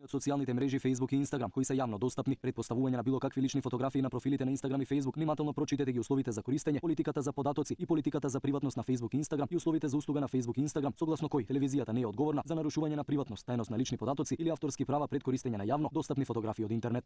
Од социјалните мрежи Facebook и Instagram, кои се јавно достапни, претпоставување на било какви лични фотографии на профилите на Instagram и Facebook, внимателно прочитете ги условите за користење, политиката за податоци и политиката за приватност на Facebook и Instagram и условите за услуга на Facebook и Instagram, согласно кои телевизијата не е одговорна за нарушување на приватност, тајност на лични податоци или авторски права пред користење на јавно достапни фотографии од интернет.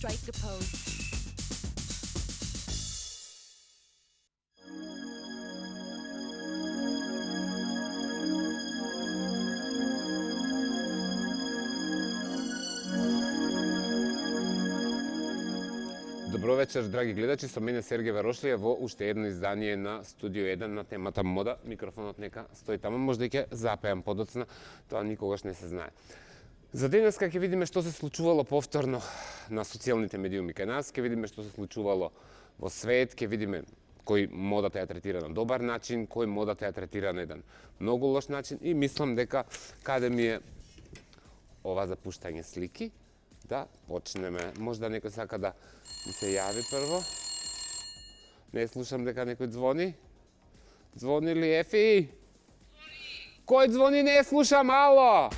Strike a pose. Добро вечер, драги гледачи, со мене Сергеј Варошлија во уште едно издание на Студио 1 на темата мода. Микрофонот нека стои таму, можда и ќе запеам подоцна, тоа никогаш не се знае. За денеска ќе видиме што се случувало повторно на социјалните медиуми кај нас, ќе видиме што се случувало во свет, ќе видиме кој модата ја третира на добар начин, кој модата ја третира на еден многу лош начин и мислам дека каде ми е ова за пуштање слики, да почнеме. Можда некој сака да ми се јави прво. Не слушам дека некој звони. Звони ли Ефи? Кој звони? Не слушам, ало!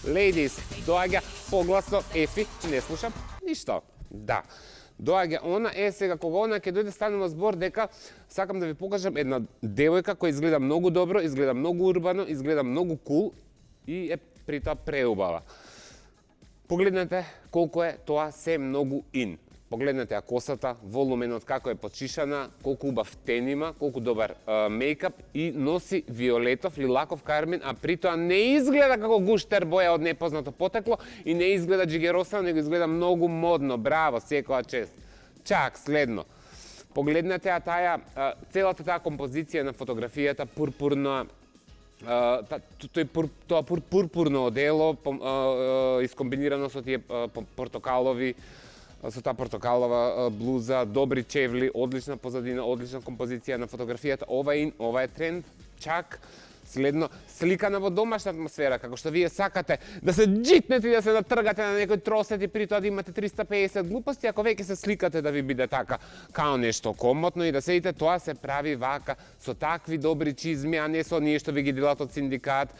Ladies, доаѓа погласно Ефи, не слушам ништо. Да. Доаѓа она, сега кога она ќе дојде станува збор дека сакам да ви покажам една девојка која изгледа многу добро, изгледа многу урбано, изгледа многу кул и е при тоа преубава. Погледнете колку е тоа се многу ин. Погледнете ја косата, волуменот како е почишана, колку убав тен има, колку добар мејкап и носи виолетов, лилаков кармин, а при тоа не изгледа како гуштер боја од непознато потекло и не изгледа джигеросано, него изгледа многу модно. Браво, секоја чест. Чак, следно. Погледнете ја таа, целата таа композиција на фотографијата, пурпурна, тоа пурпурно одело, искомбинирано со тие портокалови, со таа портокалова блуза, добри чевли, одлична позадина, одлична композиција на фотографијата. Ова е ин, ова е тренд. Чак, следно, сликана во домашна атмосфера, како што вие сакате да се джитнете и да се натргате на некој тросет и при тоа да имате 350 глупости, ако веќе се сликате да ви биде така, као нешто комотно и да седите, тоа се прави вака, со такви добри чизми, а не со оние што ви ги делат од синдикат,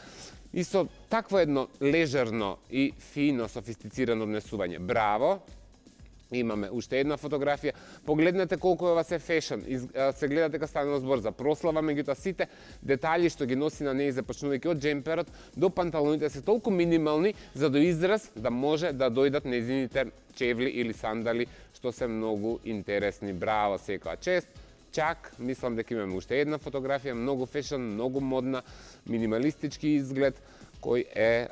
и со такво едно лежерно и фино, софистицирано однесување. Браво! Имаме уште една фотографија. Погледнете колку е ова се фешн. Се гледа дека станува збор за прослава, меѓутоа сите детали што ги носи на неј, започнувајќи од джемперот до панталоните, се толку минимални за до израз да може да дојдат нејзините чевли или сандали, што се многу интересни. Браво, секоја чест. Чак, мислам дека имаме уште една фотографија, многу фешн, многу модна, минималистички изглед, кој е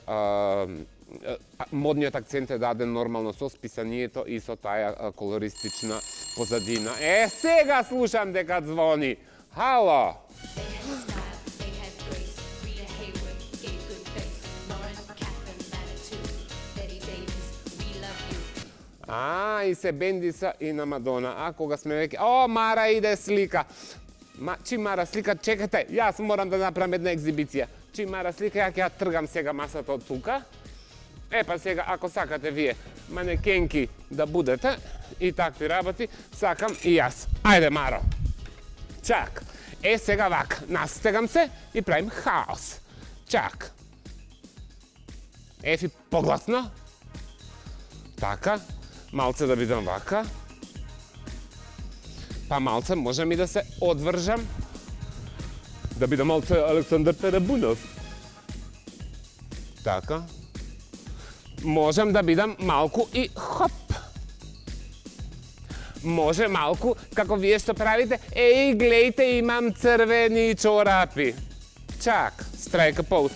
модниот акцент е даден нормално со списанието и со таа колористична позадина. Сега слушам дека звони. Хало! И се бендиса и на Мадона. А кога сме веќе... О, Мара иде слика. Чи Мара слика, чекате, јас морам да направам една екзибиција. Чи Мара слика, ја ќе ја тргам сега масата од тука. Па сега, ако сакате вие манекенки да будете и такви работи, сакам и јас. Ајде, Маро. Чак. Сега вака, настегам се и правим хаос. Чак. Ефи, погласно. Така. Малце да бидам вака. Па малце можем и да се одвржам. Да бидам малце Александар Теребунов. Така. Можем да бидам малку и хоп. Може малку, како вие што правите, глејте, имам црвени чорапи. Чак, страйка пост.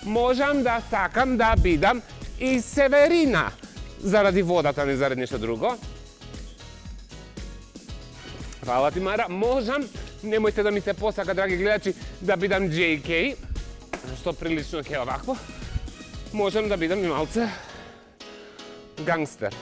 Можам да сакам да бидам и Северина. Заради водата, не заради нешто друго. Фала ти, Мара. Можам, немојте да ми се посака, драги гледачи, да бидам JK. што прилично ќе овакво, можем да бидам и малце гангстер.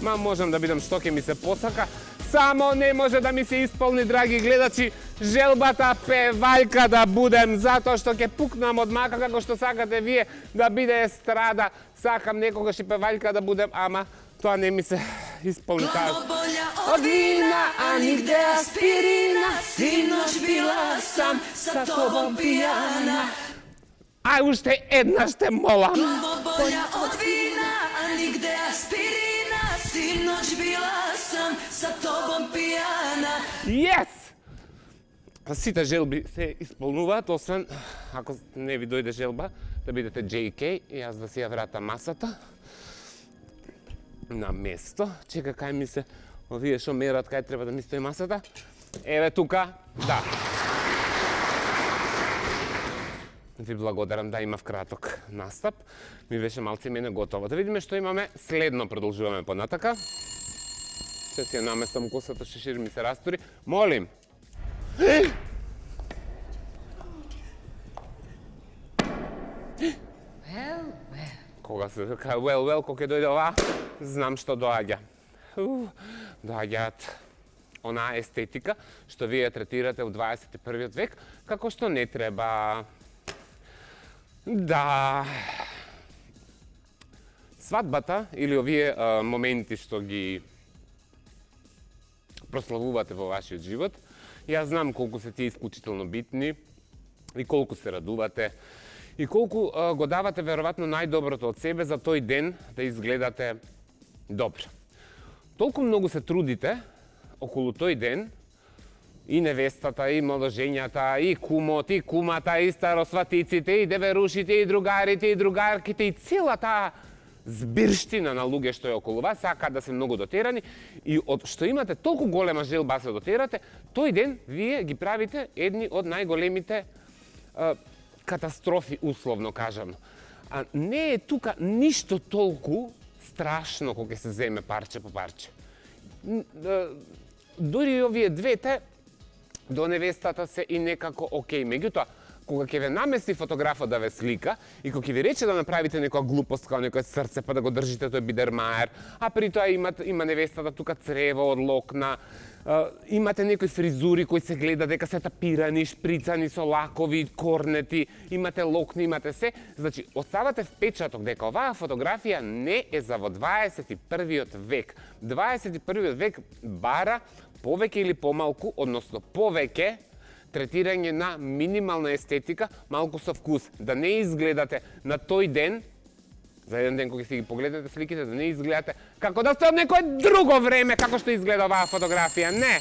Можем да бидам што ќе ми се посака, само не може да ми се исполни, драги гледачи, желбата певајка да будем, затоа што ќе пукнам од мака како што сакате вие да биде естрада. Сакам некогаш и певајка да будем, ама тоа не ми се исполни таа. Од вина, а нигде аспирина, синоќ била сам sa тобом пијана. Ај уште еднаш те молам. Болја од вина, а нигде аспирина, синоќ била сам sa тобом пијана. Yes! Сите желби се исполнуваат, освен ако не ви дојде желба да бидете JK и јас да си ја вратам масата на место. Чека, кај ми се овие што мерат кај треба да ми стои масата. Еве тука, да. Ви благодарам, да, имав краток настап. Ми беше малце мене готово. Да видиме што имаме следно, продолжуваме понатака. Ще си ја наместам косата, шешир ми се растури. Молим. Кога се вика well, кога ќе дојде ова, знам што доаѓа. Доаѓаат онаа естетика што вие третирате во 21. век, како што не треба. Да. Свадбата или овие моменти што ги прославувате во вашиот живот, јас знам колку се тие исклучително битни и колку се радувате и колку го давате веројатно најдоброто од себе за тој ден да изгледате добро. Толку многу се трудите околу тој ден, и невестата, и младожењата, и кумот, и кумата, и старосватиците, и деверушите, и другарите, и другарките, и цела таа збирштина на луѓе што е околу вас, сакаат да се многу дотерани, и од што имате толку голема желба да се дотерате, тој ден вие ги правите едни од најголемите катастрофи, условно кажано. А не е тука ништо толку страшно кога ќе се земе парче по парче. Дури овие двете до невестата се и некако окей. Меѓутоа, кога ќе ве намести фотографот да ве слика и кога ќе ви рече да направите некоја глупост, као некој срце, па да го држите тој бидермаер, а при тоа има невестата тука црево од локна, имате некои фризури кои се гледа дека се тапирани, шприцани со лакови, корнети, имате локни, имате се. Значи, оставате впечаток дека оваа фотографија не е за во 21. век. 21. век бара повеќе или помалку, односно повеќе третирање на минимална естетика, малку со вкус. Да не изгледате на тој ден, за еден ден кога си ги погледнете сликите, да не изгледате како да сте од некое друго време, како што изгледа оваа фотографија. Не!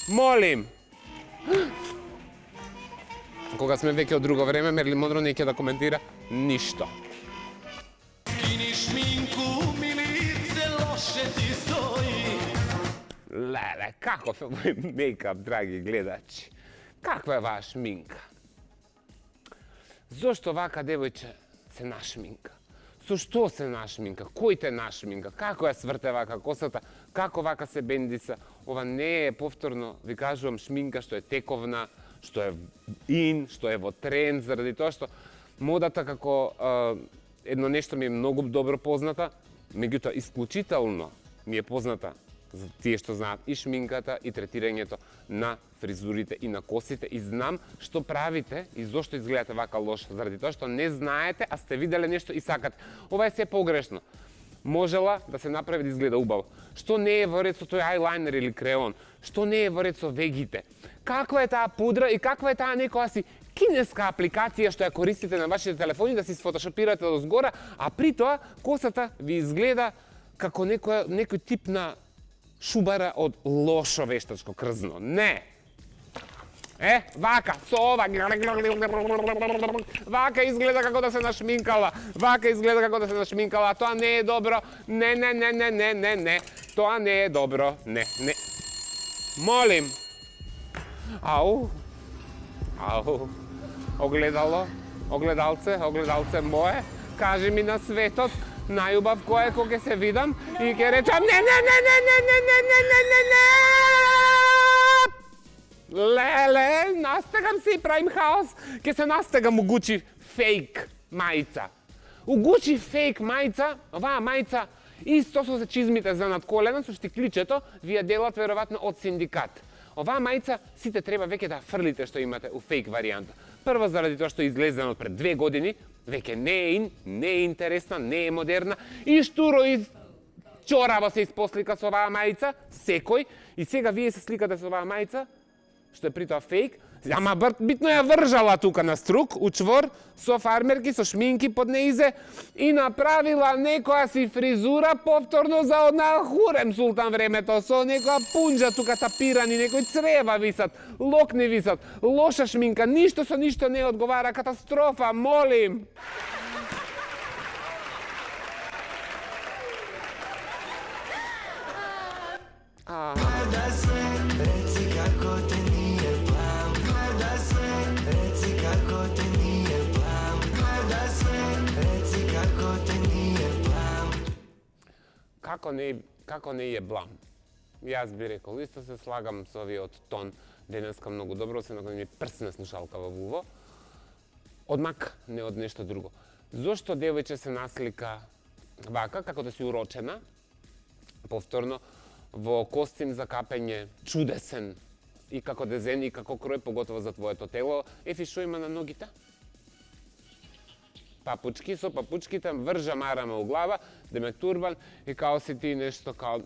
Молим! Кога сме веќе од друго време, Мерлин Монро неќе да коментира ништо. Skini šminku, mi lice loše ti stoji. Леле, каков е мој мейкап, драги гледачи? Каква е ваа шминка? Зошто вака девојче се нашминка? Со што се нашминка? Кој те нашминка? Како ја сврте вака косата? Како вака се бендиса? Ова не е, повторно ви кажувам, шминка што е тековна, што е ин, што е во тренд, заради тоа што модата како едно нешто ми е многу добро позната, меѓутоа исклучително ми е позната за тие што знаат и шминката, и третирањето на фризурите и на косите, и знам што правите и зошто изгледате вака лошо, заради тоа што не знаете, а сте виделе нешто и сакате. Ова е се погрешно. Можела да се направи да изгледа убаво. Што не е во ред со тој ајлайнер или креон? Што не е во ред со вегите? Каква е таа пудра и каква е таа некоја си кинеска апликација што ја користите на вашите телефони да си сфотошопирате до згора, а при тоа косата ви изгледа како некој тип на шубара од лошо вештачко крзно. Не! Вака, со ова. Вака изгледа како да се нашминкала. Вака изгледа како да се нашминкала. Тоа не е добро. Не. Тоа не е добро. Не. Молим. Ау. Огледалце мое. Кажи ми на светот, најубав кој е кога ќе се видам и ќе речам не. Леле! настегам се и правим хаос, ке се настегам у Gucci фейк мајца. У Gucci фейк мајца, оваа мајца, исто со чизмите за над колена, со штикличето, ви ја делат веројатно од синдикат. Оваа мајца сите треба веќе да фрлите што имате у фейк варијанта. Прво заради тоа што е излезена од пред 2 години, веќе не е интересна, не е модерна и штуро из чораво се испослика со оваа мајца, секој, и сега вие се сликате со оваа мајца, што е при тоа фейк, ама битно ја вржала тука на струк, у чвор, со фармерки, со шминки под неизе и направила некоја си фризура повторно за одна Хурем Султан времето, со некоја пунџа тука тапирани, некои црева висат, локни висат, лоша шминка, ништо со ништо не одговара, катастрофа, молим! Gledaj sve, reci kako te nije blam. Gledaj sve, reci kako te nije blam. Gledaj sve, reci kako te nije blam. Како не е блам? Јас би рекол, исто се слагам со овиот тон денеска многу добро, се накој ми прсне слушалка во уво. Одмак, не од нешто друго. Зошто девојче се наслика вака, како да си урочена, повторно, во костим за капење, чудесен, и како дезен, и како крој, поготово за твоето тело. Ефи, шо има на ногите? Папучки, со папучките, вржа марама у глава, деме турбан, и као си ти нешто, као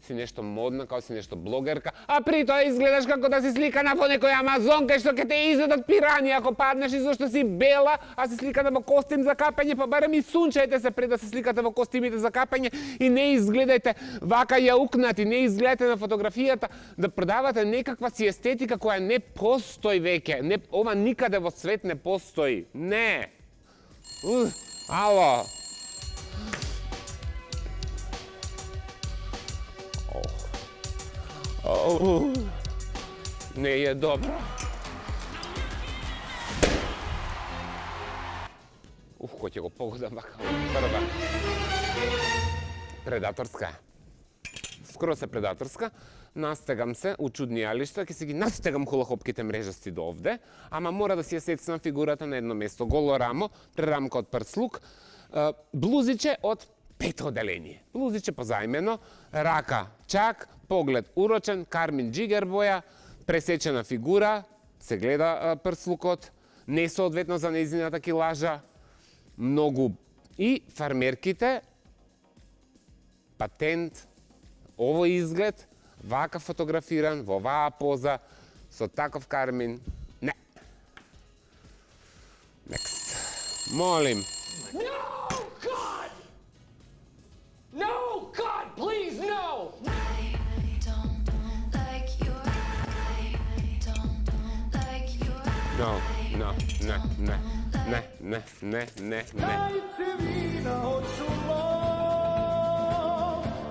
си нешто модна, као си нешто блогерка, а при тоа изгледаш како да си сликана во некоја амазонка што ќе те изедат пирани ако паднеш, и зашто си бела, а си сликана во костим за капење, па барем и сунчајте се пред да се сликате во костимите за капење и не изгледајте вака јаукнати, не изгледате на фотографијата да продавате некаква си естетика која не постои веќе. Ова никаде во свет не постои. Не. Ало. Не е добро. Кој ќе го погодам вака? Прва. Предаторска. Скоро се предаторска. Настегам се у чудни јалишта, ќе си ги настегам хулахопките мрежасти до овде, ама мора да си ја сецнам фигурата на едно место. Голо рамо, прерамка од прслук, блузиче од пето оделение. Блузиче позајмено, рака чак, поглед урочен, кармин джигер боја, пресечена фигура, се гледа прслукот, несоодветно за нејзината килажа, многу. И фармерките, патент, овој изглед, вака фотографиран, во оваа поза, со таков кармин, не. Next. Молим. No, God! No, God, please, no! No, не. Dajte vina, hoću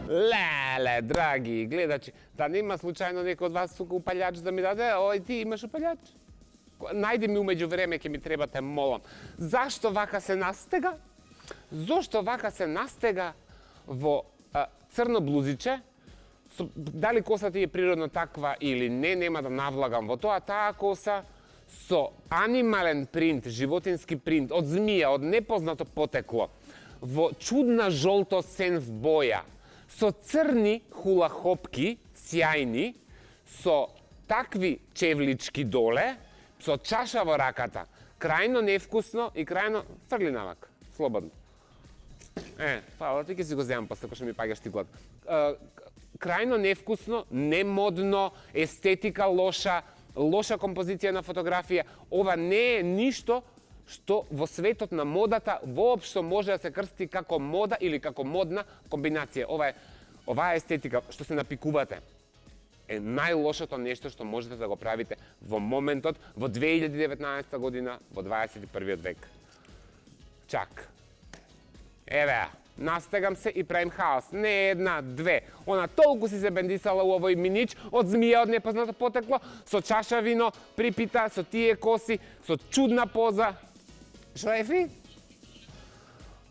Леле, драги гледачи, да нема случајно некој од вас сука упалјач да ми даде? Ој, ти имаш упалјач? Најди ми умеѓу време, ќе ми треба, те молам. Зашто вака се настега? Зошто вака се настега во црно блузиче? Дали косата е природно таква или не, нема да навлагам во тоа. Таа коса со анимален принт, животински принт, од змија, од непознато потекло, во чудна жолто-сенв боја, со црни хулахопки, сјајни, со такви чевлички доле, со чаша во раката. Крајно невкусно и крајно... Фрли навак, слободно. Фала, ти ќе си го земам после кој што ми паѓаш ти глад. Крајно невкусно, немодно, естетика лоша, лоша композиција на фотографија. Ова не е ништо што во светот на модата воопшто може да се крсти како мода или како модна комбинација. Оваа естетика што се напикувате е најлошото нешто што можете да го правите во моментот, во 2019 година, во 21 век. Чак. Еве, настегам се и правим хаос. Не една, две. Она толку си се бендисала у овој минич од змија од непознато потекло, со чаша вино, припита, со тие коси, со чудна поза. Шо е фи?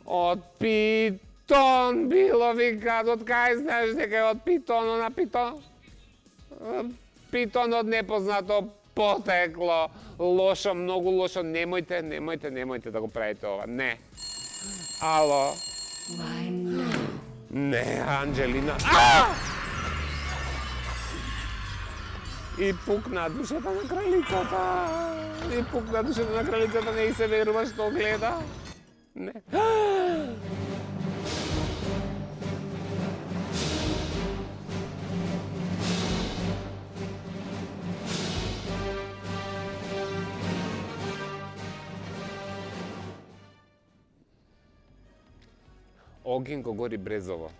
Од питон било, викат, од кај знаеш дека е од питон, на питон? Питон од непознато потекло, лошо, многу лошо, немојте да го правите ова, не. Ало? Не, Анджелина. И пукна душата на кралицата. И пукна душата на кралицата, не и се верува што гледа. Не. Огин го гори брезово.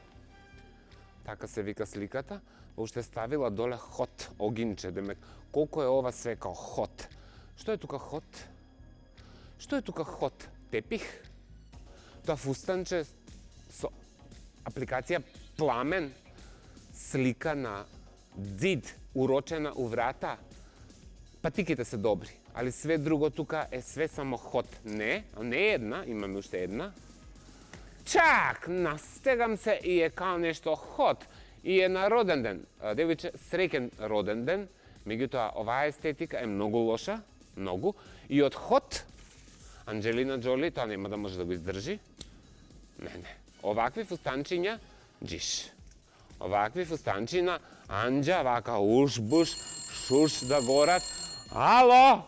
Така се вика сликата. Уште ставила доле хот, огинче, демек. Колко е ова све као хот? Што е тука хот? Што е тука хот? Тепих? Тоа фустанче со апликација пламен, слика на дзид, урочена у врата. Патиките се добри, али све друго тука е све само хот. Не, а не е една, имаме уште една. Чак, настегам се и е као нешто хот. И е на роден ден. Девојче, среќен роден ден. Меѓутоа, оваа естетика е многу лоша, многу. И од хот, Анджелина Джоли, тоа нема да може да го издржи. Не. Овакви фустанчиња, джиш. Овакви фустанчина, Анджа, вака уш-буш, шуш да горат. Ало!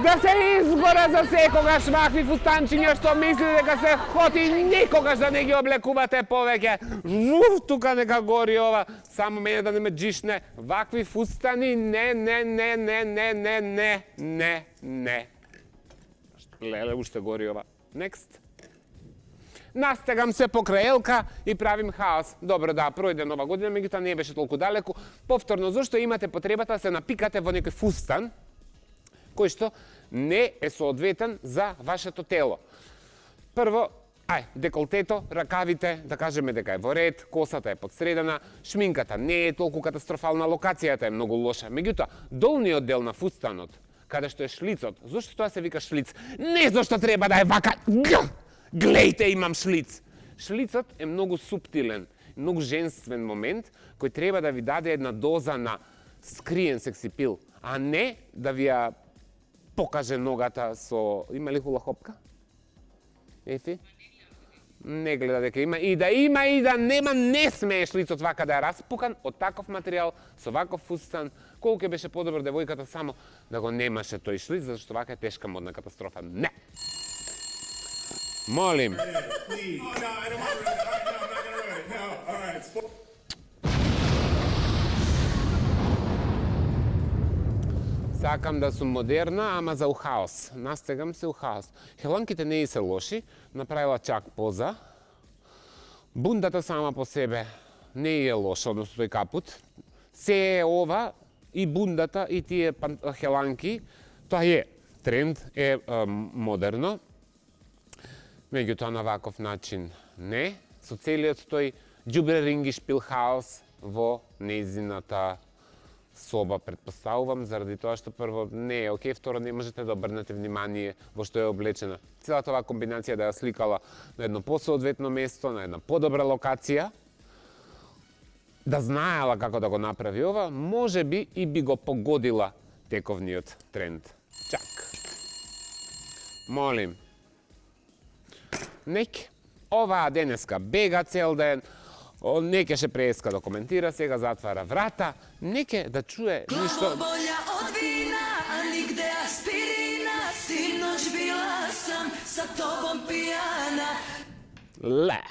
Да се изгора за секогаш вакви фустанчиња што мислите дека се хоти, никогаш да не ги облекувате повеќе. Тука нека гори ова, само мене да не ме джишне. Вакви фустани, не. Леле, уште гори ова. Next. Настегам се покрај Елка и правим хаос. Добро, да, пројде нова година, меѓутоа не беше толку далеку. Повторно, зашто имате потребата да се напикате во некој фустан, кој што не е соодветен за вашето тело. Прво, деколтето, ракавите, да кажеме дека е во ред, косата е подсредена, шминката не е толку катастрофална, локацијата е многу лоша. Меѓутоа, долниот дел на фустанот, каде што е шлицот, зашто тоа се вика шлиц? Не зашто треба да е вака. Глејте, имам шлиц. Шлицот е многу суптилен, многу женствен момент, кој треба да ви даде една доза на скриен сексипил, а не да ви ја покаже ногата со... Има ли хула хопка? Ефи? Не гледа дека има и да нема, не смее шлицот вака да е распукан од таков материјал, со ваков фустан. Колку ќе беше подобро девојката само да го немаше тој шлиц, зашто вака е тешка модна катастрофа. Не! Молим. Сакам да сум модерна, ама за хаос. Настегам се у хаос. Хеланките не и се лоши, направила чак поза. Бундата сама по себе не е лоша, односно тој капут. Се е ова, и бундата, и тие хеланки, тоа е тренд, е модерно. Меѓутоа на ваков начин не. Со целиот тој џубре ринги шпилхаус во нејзината соба, предпоставувам, заради тоа што прво не е окей, второ не можете да обрнете внимание во што е облечена. Целата оваа комбинација да ја сликала на едно посоодветно место, на една подобра локација, да знаела како да го направи ова, може би и би го погодила тековниот тренд. Чак. Молим. Нек, оваа денеска бега цел ден, неке ше преска да коментира, сега затвара врата, неке да чуе ништо... Bolja od vina, a nigde aspirina. Sinoć bila sam sa tobom pijana. Леле.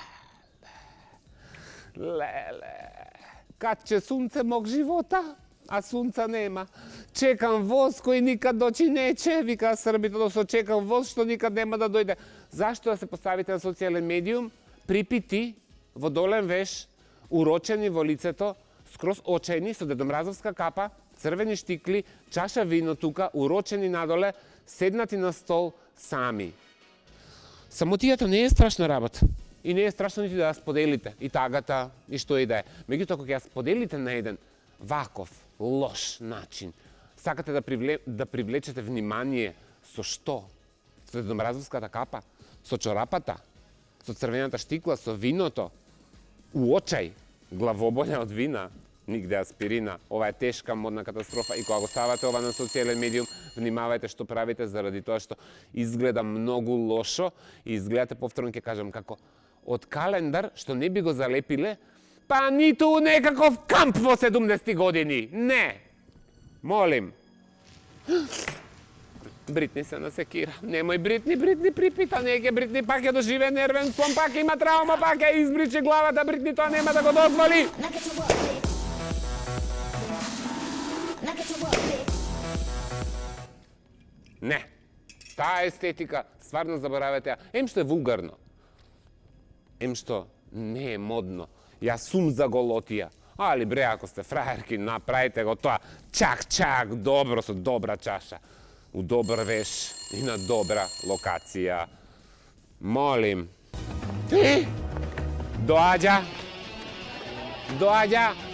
Кад ќе сунце мог живота, а сунца нема. Чекам воз кој никад дојде нече, вика србите, односно чекам воз што никад нема да дојде. Зашто да се поставите на социјален медиум, припити, во долен веш, урочени во лицето, скроз очени, со дедомразовска капа, црвени штикли, чаша вино тука, урочени надоле, седнати на стол сами. Самотијата не е страшна работа. И не е страшно нити да ја споделите, и тагата, и што и да е. Меѓутоа, кога ја споделите на еден ваков, лош начин, сакате да привлечете внимание со што? Со дедомразовската капа, со чорапата, со црвената штикла, со виното, у очај, главоболја од вина. нигде аспирина. Ова е тешка модна катастрофа и кога го ставате ова на социјален медиум, внимавајте што правите заради тоа што изгледа многу лошо и изгледате, повторно ќе кажам, како од календар што не би го залепиле, па ниту у некаков камп во 70 години. Не. Молим. Бритни се насекира. Немој Бритни, Бритни припита, не ќе Бритни пак ќе доживе нервен слом, пак има траума, пак ќе избриче главата, Бритни тоа нема да го дозволи. Не. Таа естетика, стварно заборавете ја. Ем што е вулгарно. Ем што не е модно. Јас сум за голотија. Али бре, ако сте фраерки, направите го тоа. Чак, добро, со добра чаша. У добар веш и на добра локација. Молим. Доаѓа.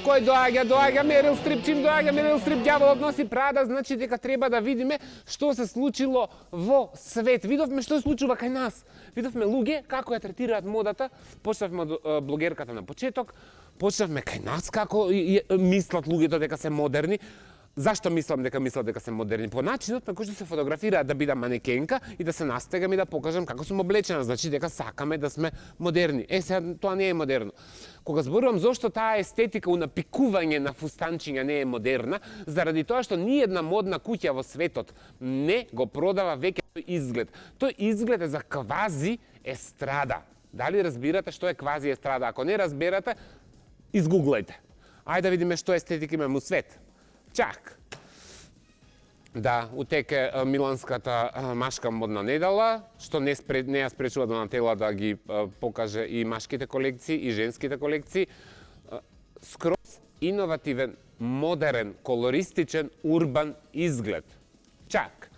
Кој доаѓа? Мерил Стрип, чим доаѓа Мерил Стрип, ѓаволот носи Прада, значи дека треба да видиме што се случило во свет. Видовме што се случува кај нас. Видовме луѓе како ја третираат модата. Почнавме од блогерката на почеток, почнавме кај нас како мислат луѓето дека се модерни. Зашто мислам дека се модерни? По начинот на кој што се фотографираат да бидам манекенка и да се настегам и да покажам како сум облечена, значи дека сакаме да сме модерни. Сега тоа не е модерно. Кога зборувам зошто таа естетика унапикување на фустанчиња не е модерна, заради тоа што ниедна модна куќа во светот не го продава веќе тој изглед. Тој изглед е за квази естрада. Дали разбирате што е квази естрада? Ако не разберате, изгуглајте. Ајде да видиме што естетика имаме у свет. Чак. Да, утеке миланската машка модна недела, што не ја спречува Донателла да ги покаже и машките колекции и женските колекции. Скроз иновативен, модерен, колористичен, урбан изглед. Чак.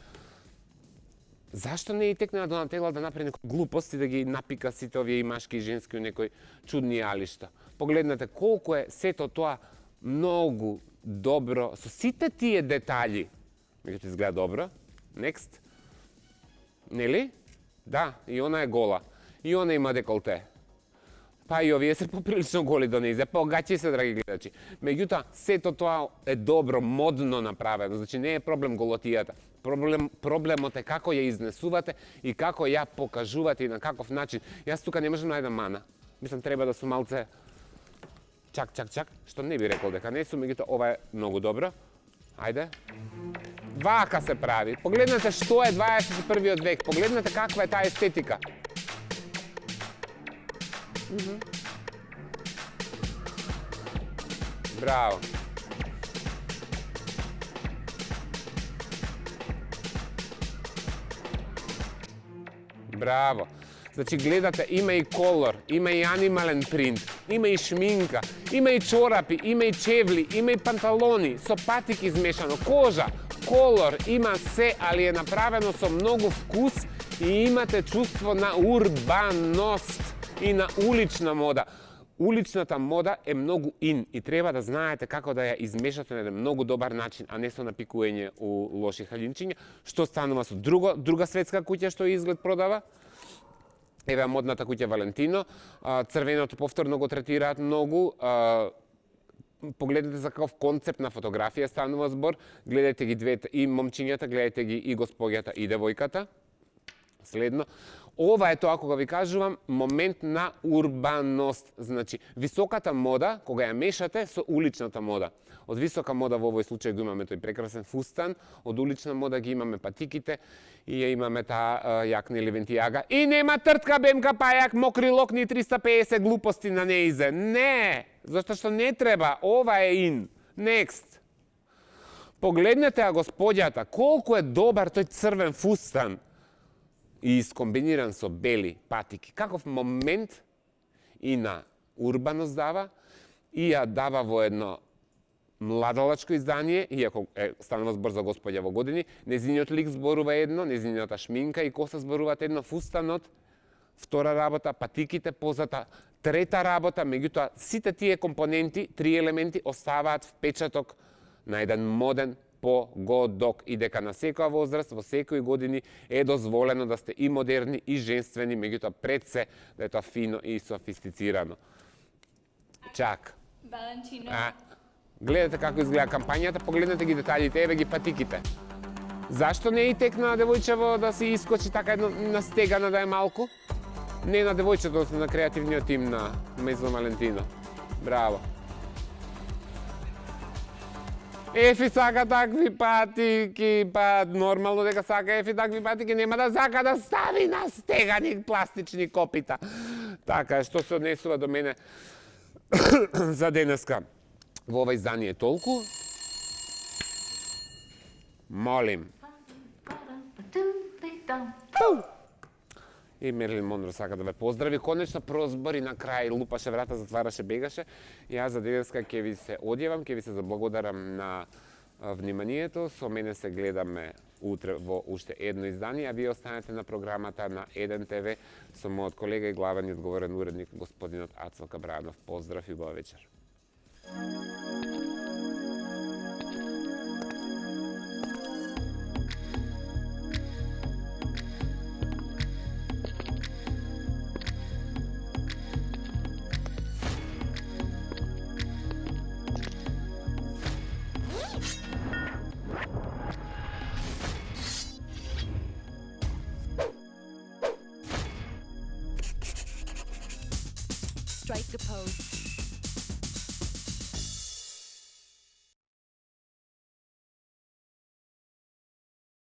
Зашто не и текне на Донателла да направи некои глупости, да ги напика сите овие и машки и женски у некои чудни алишта? Погледнете колку е сето тоа многу добро, со сите тие детали. Меѓутоа изгледа добро. Next. Нели? Да, и она е гола. И она има деколте. Па и овие се поприлично голи до нејзе. Погачи се, драги гледачи. Меѓутоа, сето тоа е добро, модно направено. Значи, не е проблем голотијата. Проблемот е како ја изнесувате и како ја покажувате и на каков начин. Јас тука не можам да најдам мана. Мислам, треба да сум малце чак, што не би рекол дека не сум, меѓутоа ова е многу добро. Ајде. Вака се прави. Погледнете што е 21. век. Погледнете каква е таа естетика. Браво. Браво. Значи, гледате, има и колор, има и анимален принт, има и шминка, има и чорапи, има и чевли, има и панталони, со патик измешано, кожа, колор, има се, али е направено со многу вкус и имате чувство на урбаност и на улична мода. Уличната мода е многу ин и треба да знаете како да ја измешате на еден многу добар начин, а не со напикување у лоши халинчиња, што станува со друга светска куќа што изглед продава. Еве модната куќа Валентино, црвеното повторно го третираат многу. Погледнете за каков концепт на фотографија станува збор. Гледајте ги двете, и момчињата, гледајте ги и госпоѓата и девојката. Следно. Ова е тоа, кога ви кажувам, момент на урбаност. Значи, високата мода, кога ја мешате со уличната мода. Од висока мода во овој случај го имаме тој прекрасен фустан, од улична мода ги имаме патиките и ја имаме таа јакна или вентијага. И нема тртка, бемка, пајак, мокри локни, 350 глупости на неизе. Не! Зашто што не треба, ова е ин. Next. Погледнете ја господјата, колку е добар тој црвен фустан и искомбиниран со бели патики. Каков момент и на урбаност дава, и ја дава во едно младалачко издание, иако станува збор за господја во години, незиниот лик зборува едно, незиниот шминка и коса зборуваат едно, фустанот, втора работа, патиките, позата, трета работа, меѓутоа сите тие компоненти, три елементи оставаат впечаток на еден моден погодок и дека на секоја возраст, во секои години е дозволено да сте и модерни и женствени, меѓутоа пред се да е тоа фино и софистицирано. Чак. Valentino. Гледате како изгледа кампањата, погледнете ги деталите, еве ги патиките. Зашто не и текна девојчево да си искочи така едно настегана да е малку? Не на девојчето, односно на креативниот тим на Мезло Валентино. Браво. Ефи сака такви патики, па нормално дека сака Ефи такви патики, нема да сака да стави настегани пластични копита. Така, што се однесува до мене за денеска во ова издание толку. Молим. И Мерлин Монро сака да ве поздрави. Конечно прозбори на крај, лупаше врата, затвараше, бегаше. Јас за денеска ќе ви се одјавам, ќе ви се заблагодарам на вниманието. Со мене се гледаме утре во уште едно издание, а вие останете на програмата на 1 ТВ со мојот колега и главен и одговорен уредник господинот Ацел Кабранов. Поздрав и убава вечер. Strike a pose.